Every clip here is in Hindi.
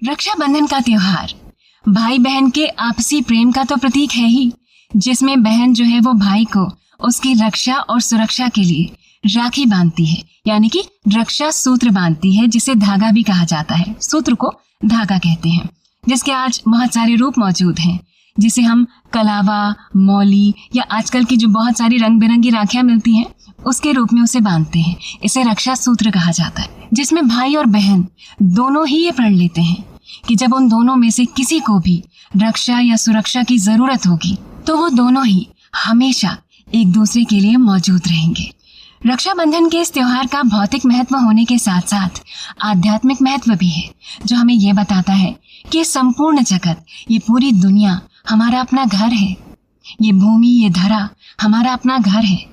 रक्षाबंधन का त्योहार भाई बहन के आपसी प्रेम का तो प्रतीक है ही, जिसमें बहन जो है वो भाई को उसकी रक्षा और सुरक्षा के लिए राखी बांधती है, यानी कि रक्षा सूत्र बांधती है, जिसे धागा भी कहा जाता है। सूत्र को धागा कहते हैं, जिसके आज बहुत सारे रूप मौजूद हैं, जिसे हम कलावा, मौली या आजकल की जो बहुत सारी रंग बिरंगी राखियां मिलती हैं उसके रूप में उसे बांधते हैं। इसे रक्षा सूत्र कहा जाता है, जिसमें भाई और बहन दोनों ही ये प्रण लेते हैं कि जब उन दोनों में से किसी को भी रक्षा या सुरक्षा की जरूरत होगी तो वो दोनों ही हमेशा एक दूसरे के लिए मौजूद रहेंगे। रक्षाबंधन के इस त्योहार का भौतिक महत्व होने के साथ साथ आध्यात्मिक महत्व भी है, जो हमें ये बताता है कि संपूर्ण जगत, ये पूरी दुनिया हमारा अपना घर है। ये भूमि, ये धरा हमारा अपना घर है।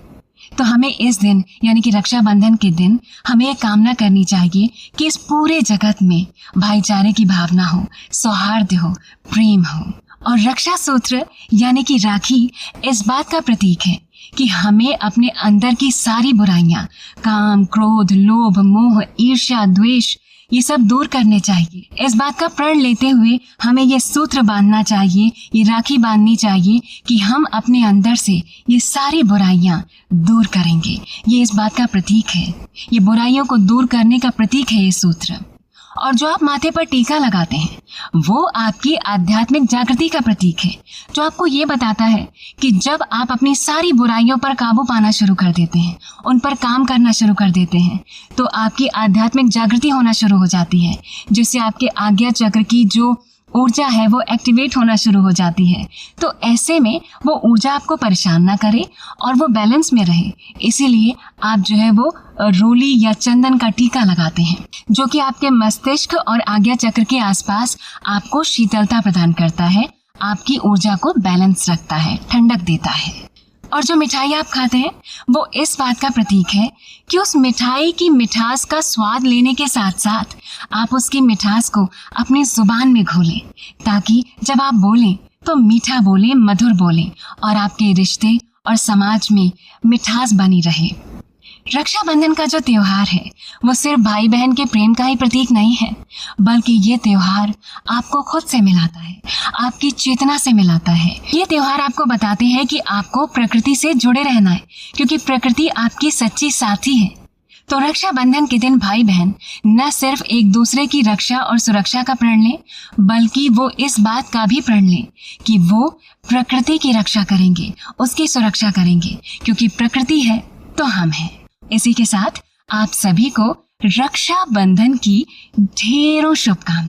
तो हमें इस दिन यानी कि रक्षाबंधन के दिन हमें एक कामना करनी चाहिए कि इस पूरे जगत में भाईचारे की भावना हो, सौहार्द हो, प्रेम हो। और रक्षा सूत्र यानी कि राखी इस बात का प्रतीक है कि हमें अपने अंदर की सारी बुराइयां, काम, क्रोध, लोभ, मोह, ईर्ष्या, द्वेष, ये सब दूर करने चाहिए। इस बात का प्रण लेते हुए हमें ये सूत्र बांधना चाहिए, ये राखी बांधनी चाहिए कि हम अपने अंदर से ये सारी बुराइयां दूर करेंगे। ये इस बात का प्रतीक है, ये बुराइयों को दूर करने का प्रतीक है ये सूत्र। और जो आप माथे पर टीका लगाते हैं वो आपकी आध्यात्मिक जागृति का प्रतीक है, जो आपको ये बताता है कि जब आप अपनी सारी बुराइयों पर काबू पाना शुरू कर देते हैं, उन पर काम करना शुरू कर देते हैं, तो आपकी आध्यात्मिक जागृति होना शुरू हो जाती है, जिससे आपके आज्ञा चक्र की जो ऊर्जा है वो एक्टिवेट होना शुरू हो जाती है। तो ऐसे में वो ऊर्जा आपको परेशान ना करे और वो बैलेंस में रहे। इसीलिए आप जो है वो रोली या चंदन का टीका लगाते हैं, जो कि आपके मस्तिष्क और आज्ञा चक्र के आसपास आपको शीतलता प्रदान करता है, आपकी ऊर्जा को बैलेंस रखता है, ठंडक देता है। और जो मिठाई आप खाते हैं वो इस बात का प्रतीक है कि उस मिठाई की मिठास का स्वाद लेने के साथ साथ आप उसकी मिठास को अपनी जुबान में घोलें, ताकि जब आप बोलें तो मीठा बोलें, मधुर बोलें और आपके रिश्ते और समाज में मिठास बनी रहे। रक्षाबंधन का जो त्योहार है वो सिर्फ भाई बहन के प्रेम का ही प्रतीक नहीं है, बल्कि ये त्योहार आपको खुद से मिलाता है, आपकी चेतना से मिलाता है। ये त्योहार आपको बताते हैं कि आपको प्रकृति से जुड़े रहना है, क्योंकि प्रकृति आपकी सच्ची साथी है। तो रक्षाबंधन के दिन भाई बहन न सिर्फ एक दूसरे की रक्षा और सुरक्षा का प्रण लें, बल्कि वो इस बात का भी प्रण लें कि वो प्रकृति की रक्षा करेंगे, उसकी सुरक्षा करेंगे, क्योंकि प्रकृति है तो हम हैं। इसी के साथ आप सभी को रक्षाबंधन की ढेरों शुभकामनाएं।